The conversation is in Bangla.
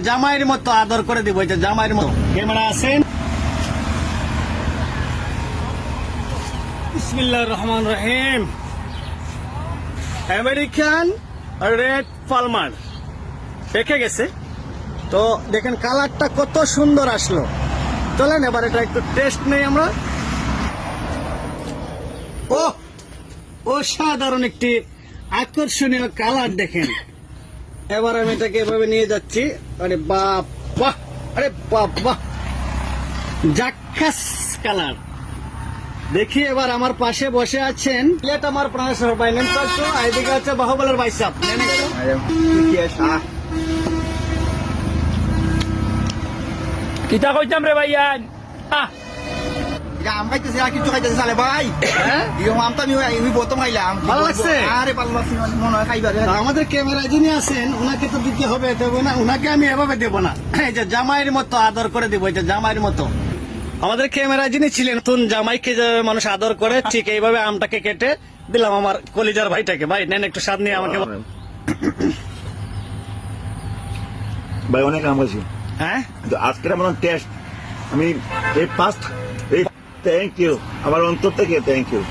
জামাইয়ের মতো আদর করে দিব, এটা জামাইয়ের মতো। ক্যামেরা আছেন? বিসমিল্লাহির রহমানির রহিম। আমেরিকান রেড পালমার পেকে গেছে, তো দেখেন কালারটা কত সুন্দর আসলো। চলেন এবার এটা একটু টেস্ট নেই আমরা। ও অসাধারণ একটি আকর্ষণীয় কালার দেখেন। এবার আমি এটাকে এভাবে নিয়ে যাচ্ছি। আরে বাপ বাহ, আরে বাপ বাহ, জাক্কাস কালার। দেখি এবার আমার পাশে বসে আছেন প্লেট আমার প্রাণেশ্বর ভাই, নেন তো একটু। এদিকে আছে বাহুবলের ভাই সাহেব, নেন একটু। কিতা কইতাম রে ভাইয়ান? আম খাইতেছে আর কিছু খাইতেছে সালে ভাই। হ্যাঁ, আমটা আমি প্রথম খাইলাম, ভালো লাগছে? আরে ভালো লাগছে, মনে হয় খাইবার। তা আমাদের ক্যামেরা যিনি আছেন ওনাকে তো দিতে হবে, দেবো না? ওনাকে আমি এভাবে দেবো না, এই যে জামাইয়ের মতো আদর করে দিব, এটা জামাইয়ের মতো। আমাদের ক্যামেরা যিনি ছিলেন, নতুন জামাইকে যে মানুষ আদর করে, ঠিক এইভাবে আমটাকে কেটে দিলাম আমার কলিজার ভাইটাকে। ভাই নেন একটু স্বাদ নিয়ে আমাকে। ভাই অনেক আম খাইছি, হ্যাঁ, কিন্তু আজকের আমার টেস্ট আমি এই ফার্স্ট, এই থ্যাংক ইউ, আমার অন্তর থেকে থ্যাংক ইউ।